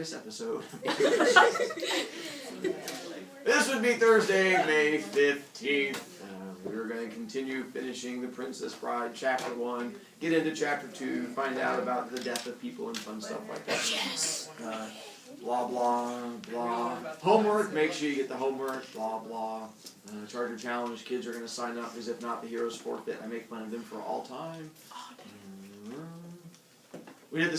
serious episode. This would be Thursday, May 15th. We're going to continue finishing The Princess Bride, Chapter 1, get into Chapter 2, find out about the death of people and fun stuff like that. Yes! Blah, blah, blah. Homework, make sure you get the homework, blah, blah. Charger Challenge, kids are going to sign up, because if not, the heroes forfeit. I make fun of them for all time. We did the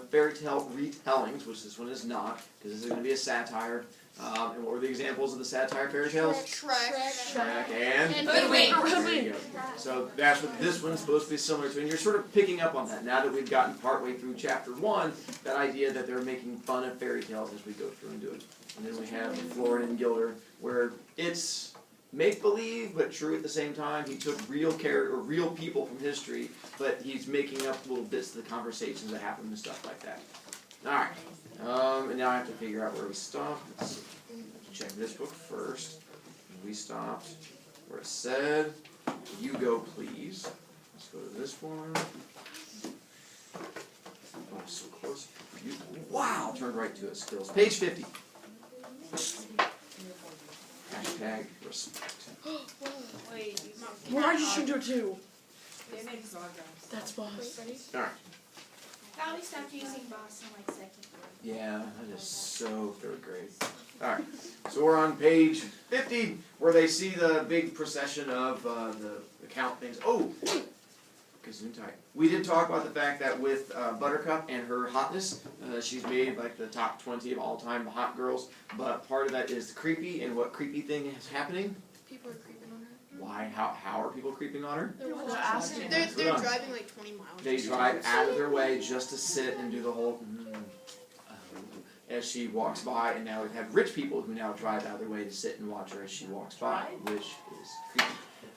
fairy tale retellings, which this one is not, because this is going to be a satire. And what were the examples of the satire fairy tales? Shrek and Hoodwink. So that's what this one's supposed to be similar to, and you're sort of picking up on that now that we've gotten partway through Chapter 1, that idea that they're making fun of fairy tales as we go through and do it. And then we have Florin and Gilder, where it's make-believe, but true at the same time. He took real people from history, but he's making up little bits of the conversations that happen and stuff like that. Alright, and now I have to figure out where we stopped. Let's see. Check this book first. We stopped where it said, "You go, please." Let's go to this one. Oh, so close. Wow, turned right to it. Skills. Page 50. Hashtag respect. Why did you do it too? That's boss. Alright. Thought we stopped using boss in like second grade. Yeah, that is so third grade. Alright, so we're on page 50, where they see the big procession of the count things. Oh! Gesundheit. We did talk about the fact that with Buttercup and her hotness, she's made like the top 20 of all-time hot girls, but part of that is creepy, and what creepy thing is happening? People are creeping on her. Why? How are people creeping on her? They're driving like 20 miles. They drive out of their way just to sit and do the whole as she walks by, and now we have rich people who now drive out of their way to sit and watch her as she walks by, which is creepy.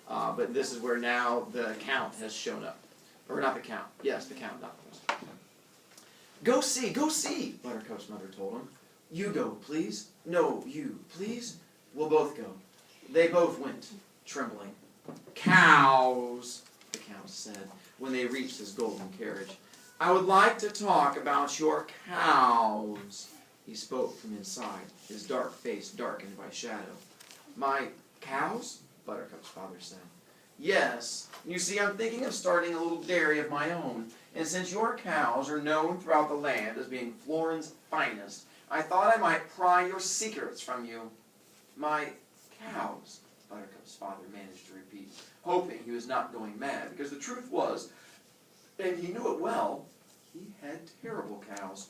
But this is where now the Count has shown up. Or not the Count. Yes, the Count, not the Count. Go see, Buttercup's mother told him. You go, please. No, you, please. We'll both go. They both went, trembling. Cows, the Count said, when they reached his golden carriage. I would like to talk about your cows. He spoke from inside, his dark face darkened by shadow. My cows? Buttercup's father said. Yes. You see, I'm thinking of starting a little dairy of my own, and since your cows are known throughout the land as being Florin's finest, I thought I might pry your secrets from you. My cows, Buttercup's father managed to repeat, hoping he was not going mad, because the truth was, and he knew it well, he had terrible cows.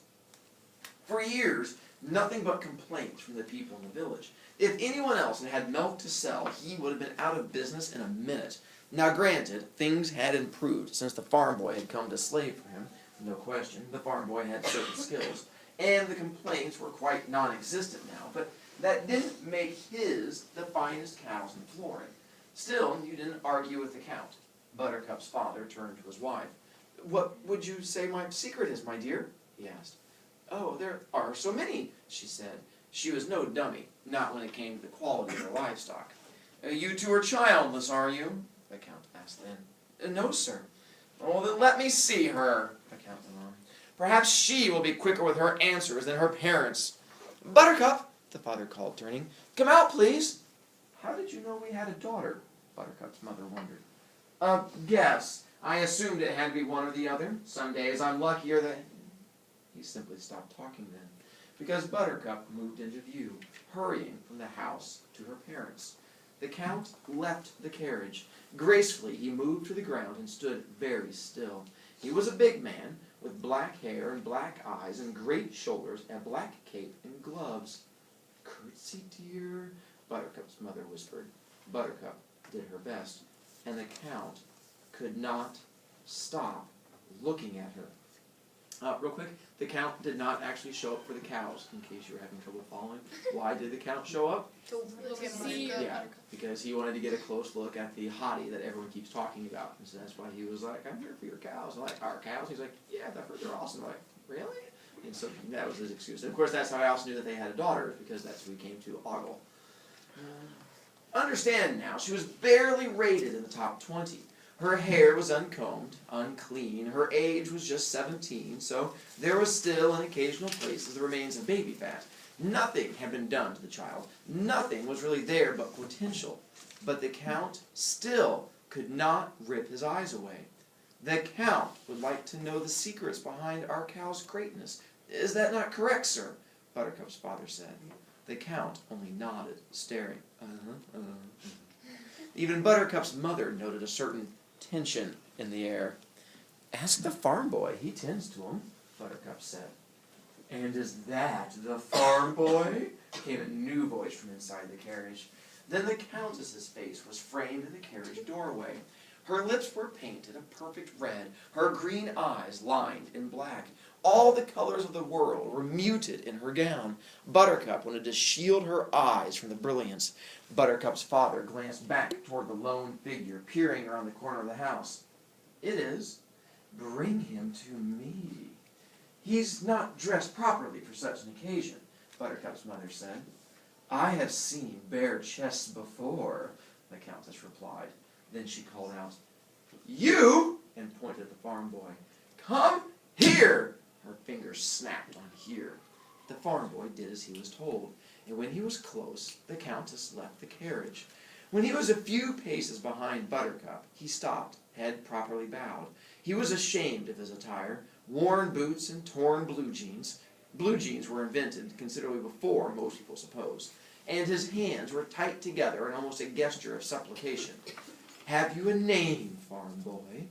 For years, nothing but complaints from the people in the village. If anyone else had milk to sell, he would have been out of business in a minute. Now granted, things had improved since the farm boy had come to slave for him. No question, the farm boy had certain skills. And the complaints were quite non-existent now, but that didn't make his the finest cows in Florin. Still, you didn't argue with the Count. Buttercup's father turned to his wife. What would you say my secret is, my dear? He asked. Oh, there are so many, she said. She was no dummy, not when it came to the quality of her livestock. You two are childless, are you? The Count asked then. No, sir. Oh, then let me see her, the Count went on. Perhaps she will be quicker with her answers than her parents. Buttercup, the father called, turning. Come out, please. How did you know we had a daughter? Buttercup's mother wondered. Guess. I assumed it had to be one or the other. Some days I'm luckier than... He simply stopped talking then, because Buttercup moved into view, hurrying from the house to her parents. The Count left the carriage. Gracefully he moved to the ground and stood very still. He was a big man, with black hair and black eyes and great shoulders, a black cape and gloves. Curtsy, dear, Buttercup's mother whispered. Buttercup did her best, and the Count could not stop looking at her. Real quick, the Count did not actually show up for the cows, in case you were having trouble following. Why did the Count show up? Yeah, because he wanted to get a close look at the hottie that everyone keeps talking about. And so that's why he was like, I'm here for your cows. I'm like, our cows? He's like, yeah, I've heard they're awesome. I'm like, really? And so that was his excuse. And of course, that's how I also knew that they had a daughter, because that's who he came to, Ogle. Understand now, she was barely rated in the top 20. Her hair was uncombed, unclean. Her age was just 17, so there was still in occasional places the remains of baby fat. Nothing had been done to the child. Nothing was really there but potential. But the Count still could not rip his eyes away. The Count would like to know the secrets behind our cow's greatness. Is that not correct, sir? Buttercup's father said. The Count only nodded, staring. Even Buttercup's mother noted a certain tension in the air. Ask the farm boy, he tends to him, Buttercup said. And is that the farm boy? Came a new voice from inside the carriage. Then the Countess's face was framed in the carriage doorway. Her lips were painted a perfect red, her green eyes lined in black. All the colors of the world were muted in her gown. Buttercup wanted to shield her eyes from the brilliance. Buttercup's father glanced back toward the lone figure peering around the corner of the house. It is. Bring him to me. He's not dressed properly for such an occasion, Buttercup's mother said. I have seen bare chests before, the Countess replied. Then she called out, You! And pointed at the farm boy. Come here! Her fingers snapped on here. The farm boy did as he was told, and when he was close, the Countess left the carriage. When he was a few paces behind Buttercup, he stopped, head properly bowed. He was ashamed of his attire, worn boots and torn blue jeans. Blue jeans were invented considerably before most people suppose, and his hands were tight together in almost a gesture of supplication. Have you a name, farm boy?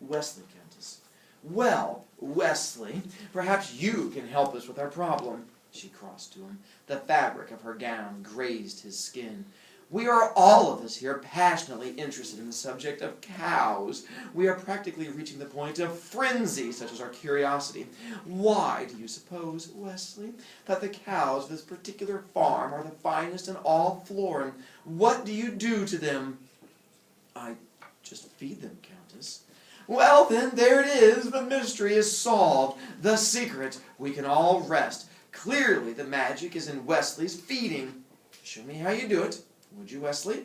Wesley, Countess. Well, Wesley, perhaps you can help us with our problem. She crossed to him. The fabric of her gown grazed his skin. We are all of us here passionately interested in the subject of cows. We are practically reaching the point of frenzy, such as our curiosity. Why do you suppose, Wesley, that the cows of this particular farm are the finest in all Florin? What do you do to them? I just feed them, Countess. Well, then, there it is. The mystery is solved. The secret. We can all rest. Clearly, the magic is in Wesley's feeding. Show me how you do it. Would you, Wesley?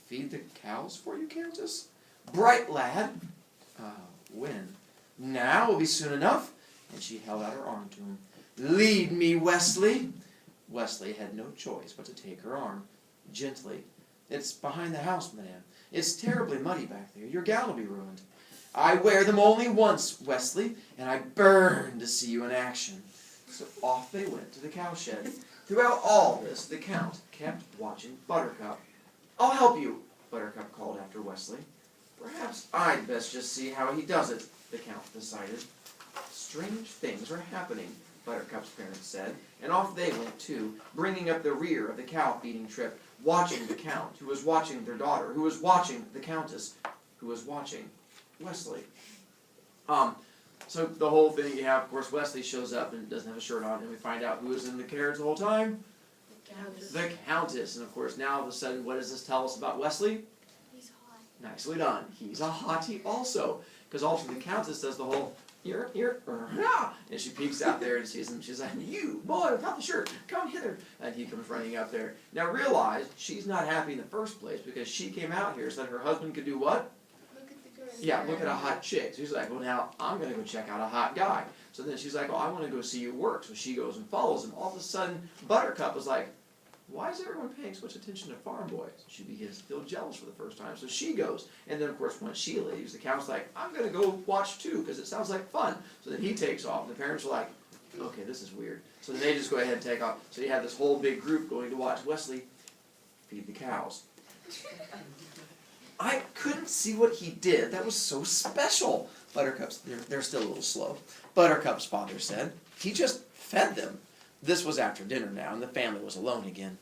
Feed the cows for you, Countess? Bright lad. When? Now will be soon enough. And she held out her arm to him. Lead me, Wesley. Wesley had no choice but to take her arm. Gently. It's behind the house, madame. It's terribly muddy back there. Your gown will be ruined. I wear them only once, Wesley, and I burn to see you in action. So off they went to the cowshed. Throughout all this, the Count kept watching Buttercup. I'll help you, Buttercup called after Wesley. Perhaps I'd best just see how he does it, the Count decided. Strange things are happening, Buttercup's parents said, and off they went too, bringing up the rear of the cow-feeding trip, watching the Count, who was watching their daughter, who was watching the Countess, who was watching Wesley. So the whole thing, you have, of course, Wesley shows up and doesn't have a shirt on, and we find out who is in the carriage the whole time? The Countess. And of course, now all of a sudden, what does this tell us about Wesley? He's hot. Nicely done. He's a hottie also. Because also the Countess does the whole, here, and she peeks out there and sees him. She's like, you, boy, without the shirt, come hither. And he comes running out there. Now realize, she's not happy in the first place because she came out here so that her husband could do what? Yeah, look at a hot chick. So she's like, well, now I'm going to go check out a hot guy. So then she's like, oh, I want to go see you work. So she goes and follows him. All of a sudden, Buttercup is like, why is everyone paying so much attention to farm boys? She begins to feel jealous for the first time. So she goes. And then, of course, once she leaves, the Count's like, I'm going to go watch too because it sounds like fun. So then he takes off. And the parents are like, okay, this is weird. So then they just go ahead and take off. So you have this whole big group going to watch Wesley feed the cows. I couldn't see what he did. That was so special. Buttercup's, they're still a little slow. Buttercup's father said, he just fed them. This was after dinner now, and the family was alone again.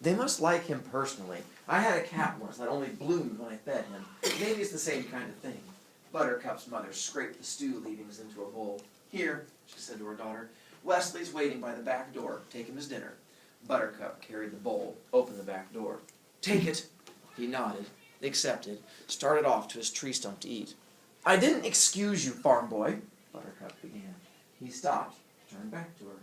They must like him personally. I had a cat once that only bloomed when I fed him. Maybe it's the same kind of thing. Buttercup's mother scraped the stew leavings into a bowl. Here, she said to her daughter, Wesley's waiting by the back door. Take him his dinner. Buttercup carried the bowl, opened the back door. Take it. He nodded. Accepted, started off to his tree stump to eat. I didn't excuse you, farm boy, Buttercup began. He stopped, turned back to her.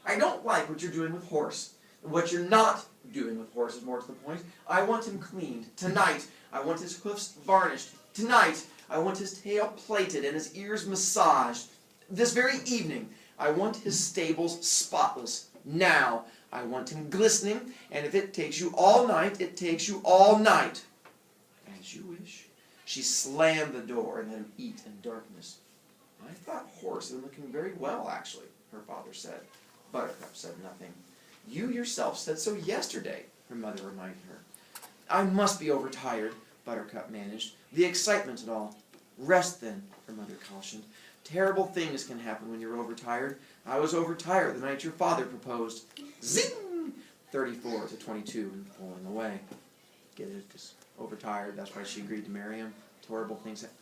I don't like what you're doing with Horse. What you're not doing with Horse is more to the point. I want him cleaned, tonight. I want his hoofs varnished, Tonight, I want his tail plaited and his ears massaged. This very evening, I want his stables spotless. Now, I want him glistening, and if it takes you all night, it takes you all night. As you wish. She slammed the door and let him eat in darkness. I thought Horace had been looking very well, actually, her father said. Buttercup said nothing. You yourself said so yesterday, her mother reminded her. I must be overtired, Buttercup managed. The excitement and all. Rest then, her mother cautioned. Terrible things can happen when you're overtired. I was overtired the night your father proposed. Zing! 34 to 22 and pulling away. Get it? Because overtired, that's why she agreed to marry him. Terrible things happen.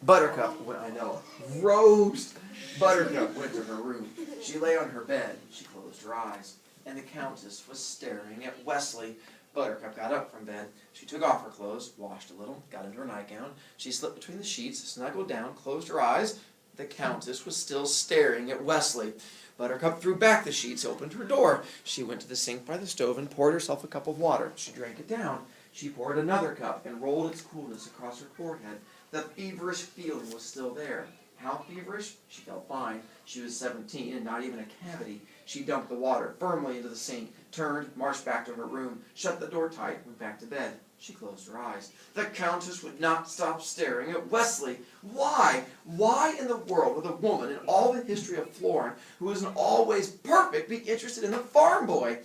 Buttercup, I know, rose. Buttercup went to her room. She lay on her bed. She closed her eyes. And the Countess was staring at Wesley. Buttercup got up from bed. She took off her clothes, washed a little, got into her nightgown. She slipped between the sheets, snuggled down, closed her eyes. The Countess was still staring at Wesley. Buttercup threw back the sheets, opened her door. She went to the sink by the stove and poured herself a cup of water. She drank it down. She poured another cup and rolled its coolness across her forehead. The feverish feeling was still there. How feverish? She felt fine. She was 17 and not even a cavity. She dumped the water firmly into the sink, turned, marched back to her room, shut the door tight, went back to bed. She closed her eyes. The Countess would not stop staring at Wesley. Why? Why in the world would a woman in all the history of Florin, who isn't always perfect, be interested in the farm boy?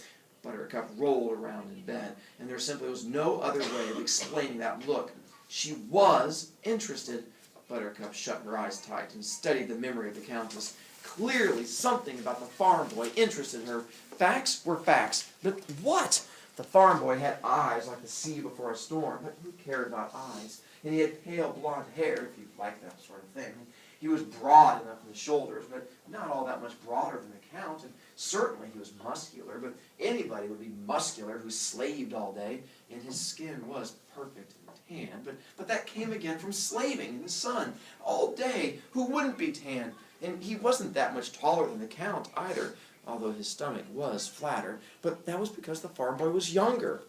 Buttercup rolled around in bed, and there simply was no other way of explaining that look. She was interested. Buttercup shut her eyes tight and studied the memory of the Countess. Clearly, something about the farm boy interested her. Facts were facts, but what? The farm boy had eyes like the sea before a storm, but who cared about eyes? And he had pale blonde hair, if you like that sort of thing. He was broad enough in the shoulders, but not all that much broader than the Count, and certainly he was muscular, but anybody would be muscular who slaved all day, and his skin was perfect and tan, but that came again from slaving in the sun all day. Who wouldn't be tan? And he wasn't that much taller than the Count either, although his stomach was flatter, but that was because the farm boy was younger.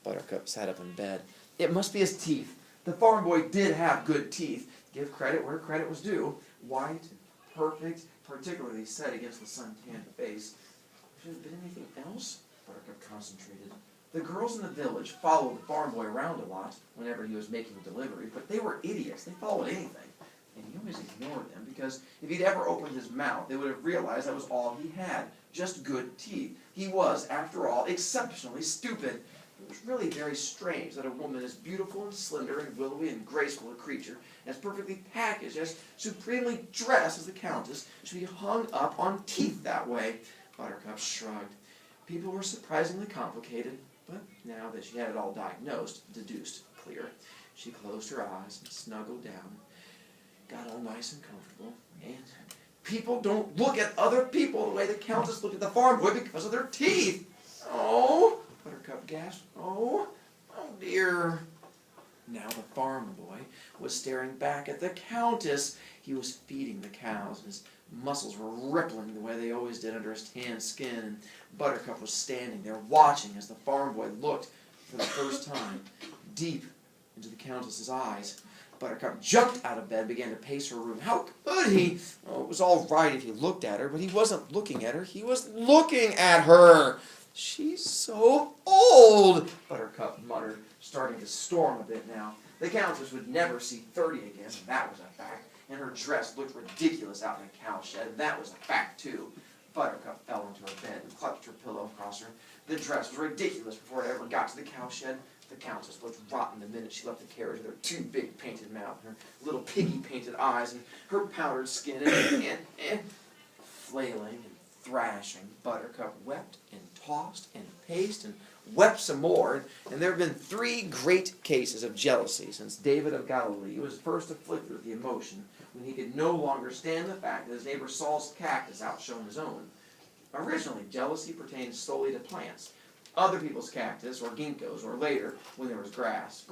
Buttercup sat up in bed. It must be his teeth. The farm boy did have good teeth. Give credit where credit was due. White and perfect, particularly set against the sun-tanned face. Should have been anything else? Buttercup concentrated. The girls in the village followed the farm boy around a lot whenever he was making a delivery, but they were idiots. They followed anything. And he always ignored them, because if he'd ever opened his mouth, they would have realized that was all he had, just good teeth. He was, after all, exceptionally stupid. It was really very strange that a woman as beautiful and slender and willowy and graceful a creature, as perfectly packaged, as supremely dressed as the Countess, should be hung up on teeth that way. Buttercup shrugged. People were surprisingly complicated, but now that she had it all diagnosed, deduced, clear. She closed her eyes and snuggled down. Got all nice and comfortable, and people don't look at other people the way the Countess looked at the farm boy because of their teeth. Oh, Buttercup gasped. Oh dear. Now the farm boy was staring back at the Countess. He was feeding the cows, and his muscles were rippling the way they always did under his tan skin, and Buttercup was standing there watching as the farm boy looked for the first time deep into the Countess's eyes. Buttercup jumped out of bed, began to pace her room. How could he? Oh, it was all right if he looked at her, but he wasn't looking at her. He was looking at her. She's so old, Buttercup muttered, starting to storm a bit now. The Countess would never see 30 again, and that was a fact. And her dress looked ridiculous out in the cowshed, and that was a fact, too. Buttercup fell into her bed and clutched her pillow across her. The dress was ridiculous before it ever got to the cowshed. The Countess looked rotten the minute she left the carriage with her too big painted mouth, and her little piggy painted eyes, and her powdered skin, and flailing and thrashing. Buttercup wept and tossed and paced and wept some more, and there have been 3 great cases of jealousy since David of Galilee was first afflicted with the emotion when he could no longer stand the fact that his neighbor Saul's cactus outshone his own. Originally, jealousy pertained solely to plants. Other people's cactus, or ginkgos, or later, when there was grass,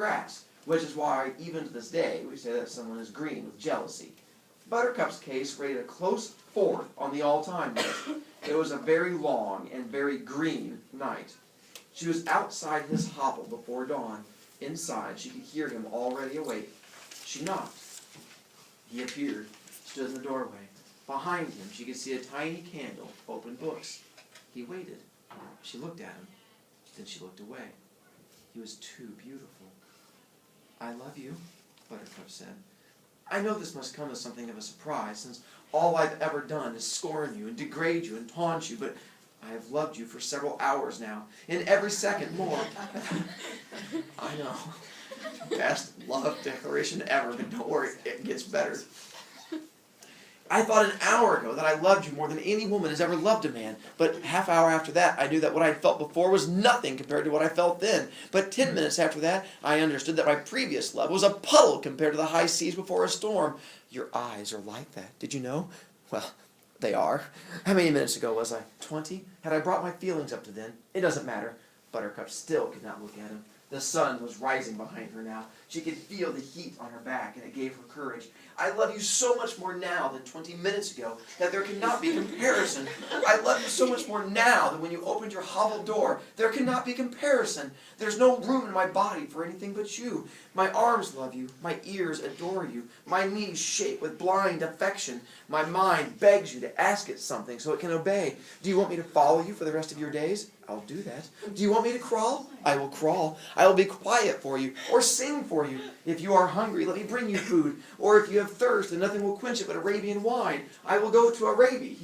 which is why, even to this day, we say that someone is green with jealousy. Buttercup's case rated a close 4th on the all-time list. It was a very long and very green night. She was outside his hovel before dawn. Inside, she could hear him already awake. She knocked. He appeared, stood in the doorway. Behind him, she could see a tiny candle, open books. He waited. She looked at him. Then she looked away. He was too beautiful. "I love you," Buttercup said. "I know this must come as something of a surprise, since all I've ever done is scorn you and degrade you and taunt you, but I have loved you for several hours now, and every second more." I know. Best love declaration ever, but don't worry, it gets better. "I thought an hour ago that I loved you more than any woman has ever loved a man, but half hour after that I knew that what I felt before was nothing compared to what I felt then. But 10 minutes after that I understood that my previous love was a puddle compared to the high seas before a storm. Your eyes are like that, did you know? Well, they are. How many minutes ago was I? 20? Had I brought my feelings up to then? It doesn't matter." Buttercup still could not look at him. The sun was rising behind her now. She could feel the heat on her back, and it gave her courage. "I love you so much more now than 20 minutes ago that there cannot be comparison. I love you so much more now than when you opened your hovel door. There cannot be comparison. There's no room in my body for anything but you. My arms love you. My ears adore you. My knees shake with blind affection. My mind begs you to ask it something so it can obey. Do you want me to follow you for the rest of your days? I'll do that. Do you want me to crawl? I will crawl. I will be quiet for you, or sing for you. If you are hungry, let me bring you food. Or if you have thirst, and nothing will quench it but Arabian wine, I will go to Arabia."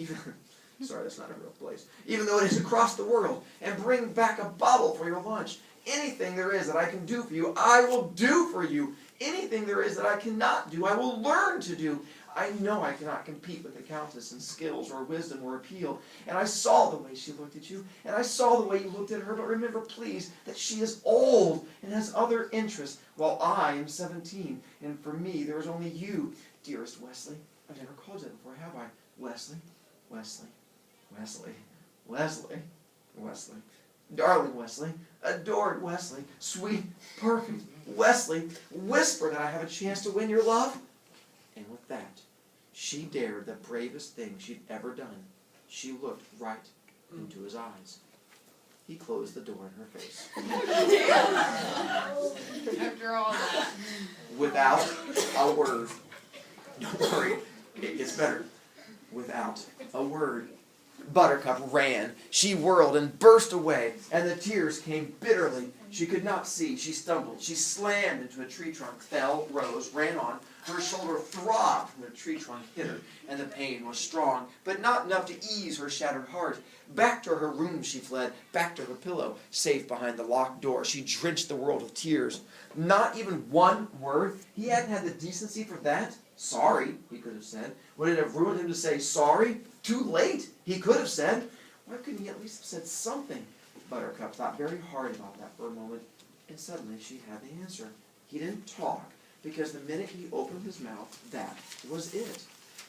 Sorry, that's not a real place. "Even though it is across the world, and bring back a bottle for your lunch. Anything there is that I can do for you, I will do for you. Anything there is that I cannot do, I will learn to do. I know I cannot compete with the Countess in skills or wisdom or appeal. And I saw the way she looked at you, and I saw the way you looked at her, but remember, please, that she is old and has other interests, while I am 17, and for me there is only you. Dearest Wesley," I've never called you that before, have I? Wesley, Wesley, Wesley, Wesley, Wesley. Darling Wesley, adored Wesley, sweet, perfect Wesley, whisper that I have a chance to win your love." And with that, she dared the bravest thing she'd ever done. She looked right into his eyes. He closed the door in her face. After all that. Without a word. Don't worry, it gets better. Without a word. Buttercup ran. She whirled and burst away, and the tears came bitterly. She could not see. She stumbled. She slammed into a tree trunk, fell, rose, ran on. Her shoulder throbbed when the tree trunk hit her, and the pain was strong, but not enough to ease her shattered heart. Back to her room she fled, back to her pillow. Safe behind the locked door, she drenched the world with tears. Not even one word? He hadn't had the decency for that? Sorry, he could have said. Would it have ruined him to say sorry? Too late, he could have said. Why couldn't he at least have said something? Buttercup thought very hard about that for a moment, and suddenly she had the answer. He didn't talk, because the minute he opened his mouth, that was it.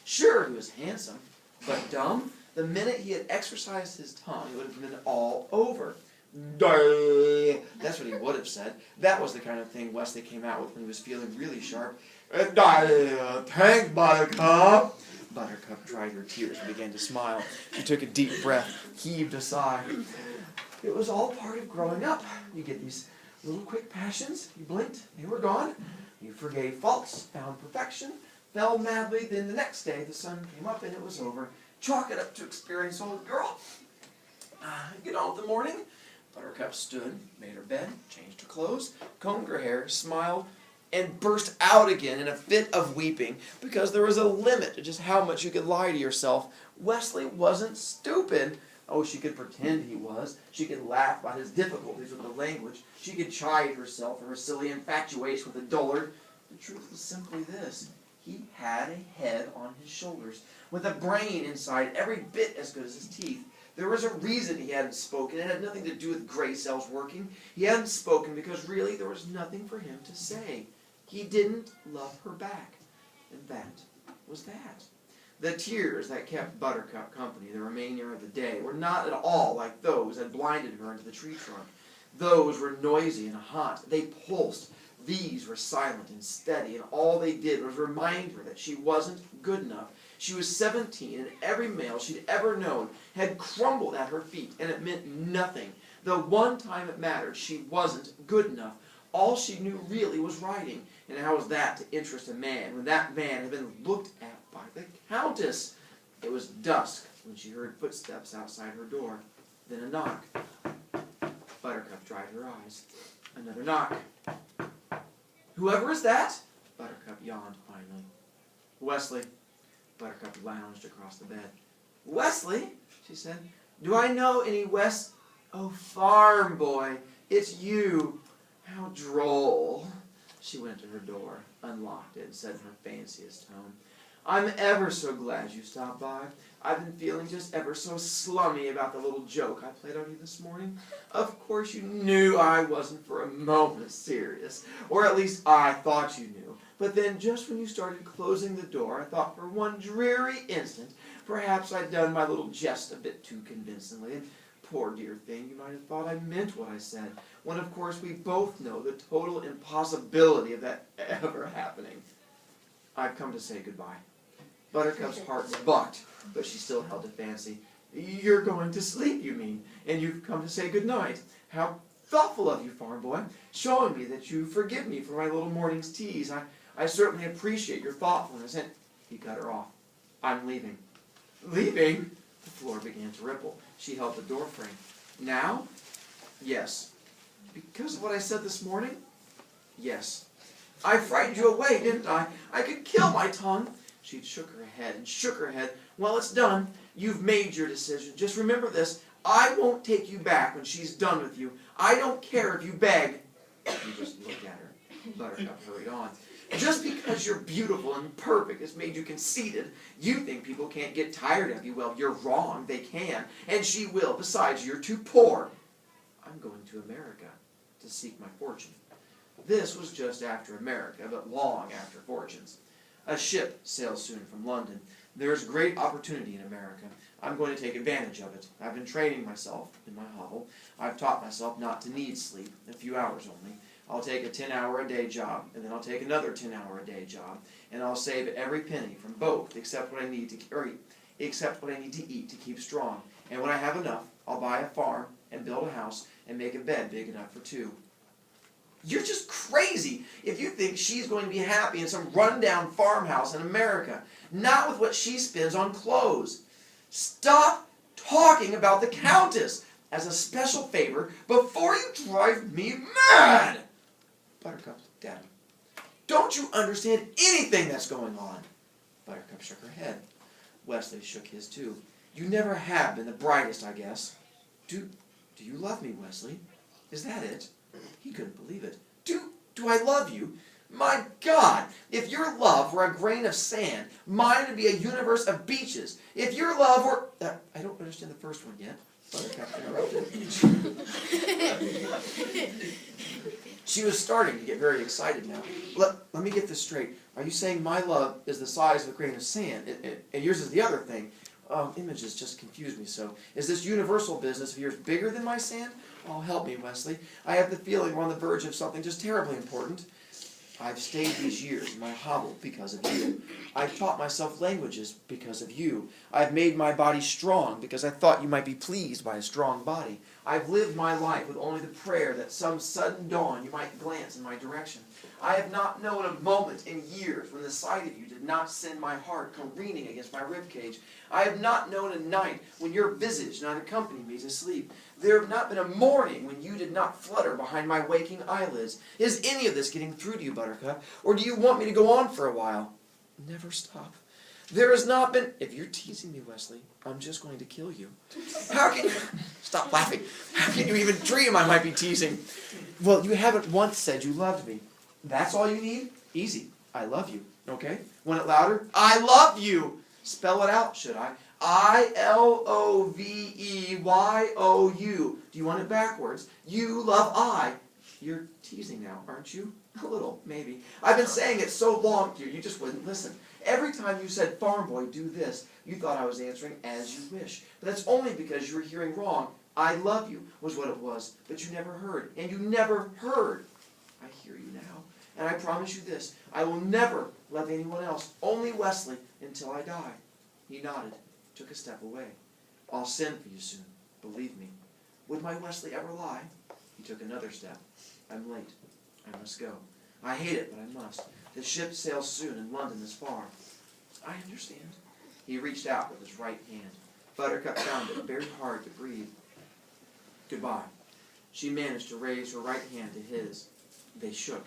Sure, he was handsome, but dumb? The minute he had exercised his tongue, it would have been all over. That's what he would have said. That was the kind of thing Wesley came out with when he was feeling really sharp. Thanks, Buttercup. Buttercup dried her tears and began to smile. She took a deep breath, heaved a sigh. It was all part of growing up. You get these little quick passions. You blinked, they were gone. You forgave faults, found perfection, fell madly. Then the next day the sun came up and it was over. Chalk it up to experience, old girl. Get on with the morning. Buttercup stood, made her bed, changed her clothes, combed her hair, smiled, and burst out again in a fit of weeping, because there was a limit to just how much you could lie to yourself. Wesley wasn't stupid. Oh, she could pretend he was. She could laugh about his difficulties with the language. She could chide herself for her silly infatuation with a dullard. The truth was simply this. He had a head on his shoulders, with a brain inside every bit as good as his teeth. There was a reason he hadn't spoken. It had nothing to do with gray cells working. He hadn't spoken because really there was nothing for him to say. He didn't love her back. And that was that. The tears that kept Buttercup company the remainder of the day were not at all like those that blinded her into the tree trunk. Those were noisy and hot. They pulsed. These were silent and steady, and all they did was remind her that she wasn't good enough. She was 17, and every male she'd ever known had crumbled at her feet, and it meant nothing. The one time it mattered, she wasn't good enough. All she knew really was writing, and how was that to interest a man when that man had been looked at by the Countess? It was dusk when she heard footsteps outside her door, then a knock. Buttercup dried her eyes. Another knock. "Whoever is that?" Buttercup yawned finally. "Wesley." Buttercup lounged across the bed. "Wesley?" she said. "Do I know any Wes... Oh, farm boy, it's you. How droll." She went to her door, unlocked it, and said in her fanciest tone, "I'm ever so glad you stopped by. I've been feeling just ever so slummy about the little joke I played on you this morning. Of course you knew I wasn't for a moment serious, or at least I thought you knew. But then just when you started closing the door, I thought for one dreary instant perhaps I'd done my little jest a bit too convincingly, and poor dear thing, you might have thought I meant what I said, when of course we both know the total impossibility of that ever happening. I've come to say goodbye." Buttercup's heart bucked, but she still held to Fancy. "You're going to sleep, you mean, and you've come to say goodnight. How thoughtful of you, farm boy, showing me that you forgive me for my little morning's tease. I certainly appreciate your thoughtfulness," and he cut her off. "I'm leaving." "Leaving?" The floor began to ripple. She held the door frame. "Now?" "Yes." "Because of what I said this morning?" "Yes." "I frightened you away, didn't I? I could kill my tongue." She shook her head and shook her head. "Well, it's done. You've made your decision. Just remember this. I won't take you back when she's done with you. I don't care if you beg." He just looked at her. Buttercup hurried on. "Just because you're beautiful and perfect has made you conceited. You think people can't get tired of you. Well, you're wrong. They can. And she will. Besides, you're too poor." "I'm going to America to seek my fortune." This was just after America, but long after fortunes. "A ship sails soon from London. There is great opportunity in America. I'm going to take advantage of it. I've been training myself in my hovel. I've taught myself not to need sleep, a few hours only. I'll take a 10-hour-a-day job, and then I'll take another 10-hour-a-day job, and I'll save every penny from both except what I need to eat to keep strong. And when I have enough, I'll buy a farm and build a house and make a bed big enough for two." "You're just crazy if you think she's going to be happy in some run-down farmhouse in America, not with what she spends on clothes. Stop talking about the Countess as a special favor before you drive me mad." Buttercup looked at him. "Don't you understand anything that's going on?" Buttercup shook her head. Wesley shook his too. "You never have been the brightest, I guess." Do you love me, Wesley? Is that it?" He couldn't believe it. Do I love you? My God! If your love were a grain of sand, mine would be a universe of beaches. If your love were... I don't understand the first one yet. Buttercup interrupted. She was starting to get very excited now. Let me get this straight. Are you saying my love is the size of a grain of sand, and yours is the other thing? Images just confuse me so. Is this universal business of yours bigger than my sand? Oh, help me, Wesley. I have the feeling we're on the verge of something just terribly important. I've stayed these years in my hovel because of you. I've taught myself languages because of you. I've made my body strong because I thought you might be pleased by a strong body. I've lived my life with only the prayer that some sudden dawn you might glance in my direction. I have not known a moment in years when the sight of you did not send my heart careening against my ribcage. I have not known a night when your visage not accompanied me to sleep. There have not been a morning when you did not flutter behind my waking eyelids. Is any of this getting through to you, Buttercup? Or do you want me to go on for a while? Never stop. There has not been... If you're teasing me, Wesley, I'm just going to kill you. How can you... Stop laughing. How can you even dream I might be teasing? Well, you haven't once said you loved me. That's all you need? Easy. I love you. Okay? Want it louder? I love you. Spell it out, should I? I-L-O-V-E-Y-O-U. Do you want it backwards? You love I. You're teasing now, aren't you? A little, maybe. I've been saying it so long, dear, you just wouldn't listen. Every time you said, farm boy, do this, you thought I was answering as you wish. But that's only because you were hearing wrong. I love you was what it was, but you never heard. And you never heard. I hear you now. And I promise you this, I will never love anyone else, only Wesley, until I die. He nodded, took a step away. I'll send for you soon, believe me. Would my Wesley ever lie? He took another step. I'm late. I must go. I hate it, but I must. The ship sails soon, and London is far. I understand. He reached out with his right hand. Buttercup found it very hard to breathe. Goodbye. She managed to raise her right hand to his. They shook.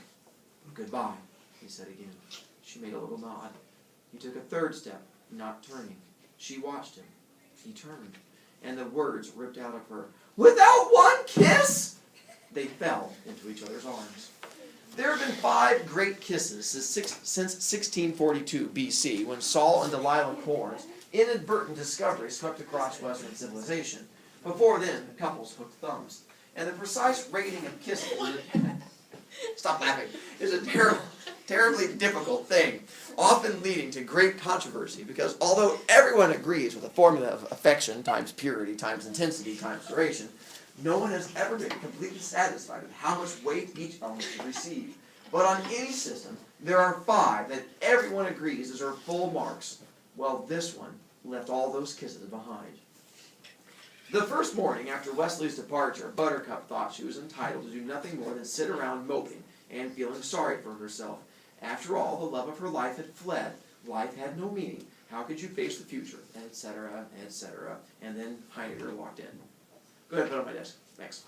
Goodbye, he said again. She made a little nod. He took a third step, not turning. She watched him. He turned, and the words ripped out of her. Without one kiss? They fell into each other's arms. There have been 5 great kisses since 1642 BC, when Saul and Delilah Corn's inadvertent discovery swept across Western civilization. Before then, the couples hooked thumbs. And the precise rating of kisses stop laughing, is a terribly difficult thing, often leading to great controversy, because although everyone agrees with a formula of affection times purity times intensity times duration, no one has ever been completely satisfied with how much weight each element should receive. But on any system, there are 5 that everyone agrees deserve full marks. Well, this one left all those kisses behind. The first morning after Wesley's departure, Buttercup thought she was entitled to do nothing more than sit around moping and feeling sorry for herself. After all, the love of her life had fled. Life had no meaning. How could you face the future? Etc., etc. And then Heidegger walked in. Go ahead, put it on my desk. Thanks.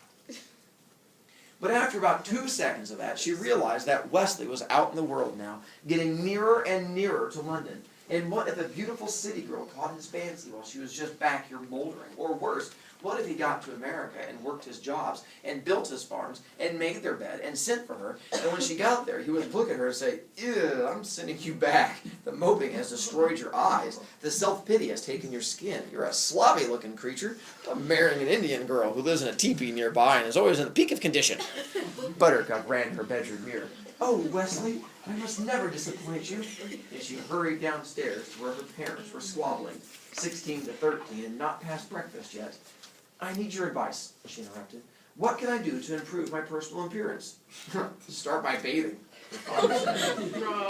But after about 2 seconds of that, she realized that Wesley was out in the world now, getting nearer and nearer to London. And what if a beautiful city girl caught his fancy while she was just back here moldering? Or worse, what if he got to America and worked his jobs and built his farms and made their bed and sent for her, and when she got there, he would look at her and say, ew, I'm sending you back. The moping has destroyed your eyes. The self-pity has taken your skin. You're a sloppy-looking creature. I'm marrying an Indian girl who lives in a teepee nearby and is always in the peak of condition. Buttercup ran to her bedroom mirror. Oh, Wesley, I must never disappoint you. And she hurried downstairs to where her parents were squabbling, 16 to 13 and not past breakfast yet. I need your advice, she interrupted. What can I do to improve my personal appearance? Start by bathing, her father said.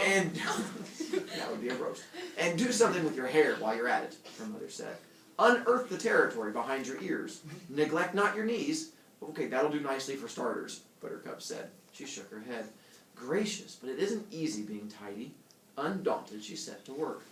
And that would be a roast. And do something with your hair while you're at it, her mother said. Unearth the territory behind your ears. Neglect not your knees. Okay, that'll do nicely for starters, Buttercup said. She shook her head. Gracious, but it isn't easy being tidy. Undaunted, she set to work.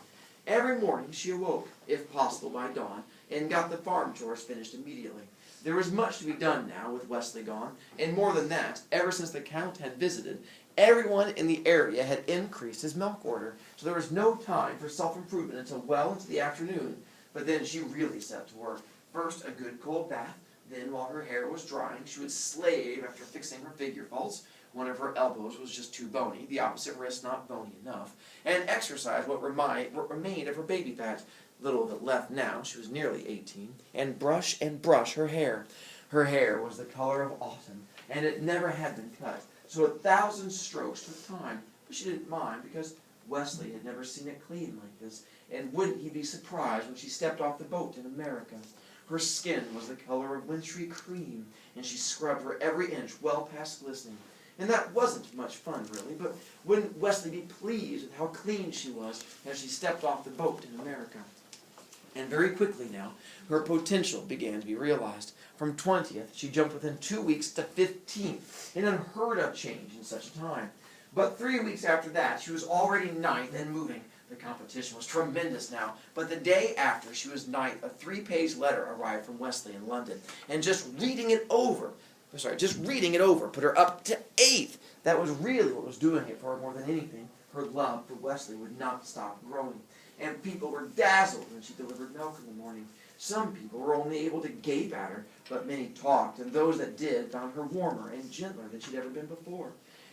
Every morning she awoke, if possible by dawn, and got the farm chores finished immediately. There was much to be done now with Wesley gone, and more than that, ever since the Count had visited, everyone in the area had increased his milk order, so there was no time for self-improvement until well into the afternoon. But then she really set to work. First, a good cold bath. Then, while her hair was drying, she would slave after fixing her figure faults. One of her elbows was just too bony, the opposite wrist not bony enough, and exercise what remained of her baby fat. Little of it left now, she was nearly 18, and brush her hair. Her hair was the color of autumn, and it never had been cut, so 1,000 strokes took time, but she didn't mind, because Wesley had never seen it clean like this, and wouldn't he be surprised when she stepped off the boat in America? Her skin was the color of wintry cream, and she scrubbed her every inch well past glistening. And that wasn't much fun, really, but wouldn't Wesley be pleased with how clean she was as she stepped off the boat in America? And very quickly now, her potential began to be realized. From 20th, she jumped within 2 weeks to 15th, an unheard of change in such a time. But 3 weeks after that, she was already 9th and moving. The competition was tremendous now, but the day after she was 9th, a 3-page letter arrived from Wesley in London, and just reading it over put her up to 8th. That was really what was doing it for her more than anything. Her love for Wesley would not stop growing, and people were dazzled when she delivered milk in the morning. Some people were only able to gape at her, but many talked, and those that did found her warmer and gentler than she'd ever been before.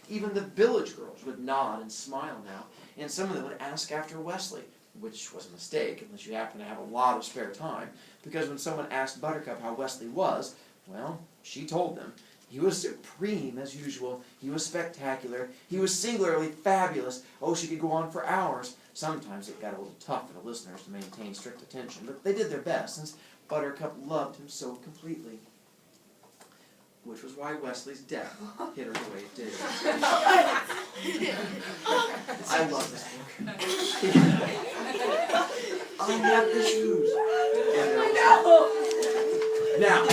Even the village girls would nod and smile now, and some of them would ask after Wesley, which was a mistake unless you happen to have a lot of spare time, because when someone asked Buttercup how Wesley was, well, she told them. He was supreme as usual. He was spectacular. He was singularly fabulous. Oh, she could go on for hours. Sometimes it got a little tough for the listeners to maintain strict attention, but they did their best, since Buttercup loved him so completely. Which was why Wesley's death hit her the way it did. I love this book. I have the shoes. Now,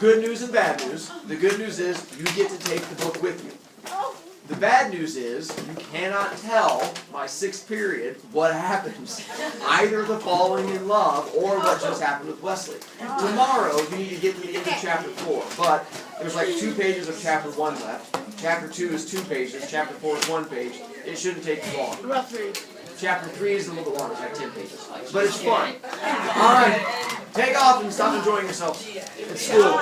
good news and bad news. The good news is you get to take the book with you. The bad news is you cannot tell my 6th period what happens. Either the falling in love or what just happened with Wesley. Tomorrow you need to get to the end of chapter 4, but there's like 2 pages of chapter 1 left. Chapter 2 is 2 pages. Chapter 4 is 1 page. It shouldn't take you long. About 3. Chapter 3 is a little bit longer. It's like 10 pages. But it's fun. Alright, take off and stop enjoying yourself at school.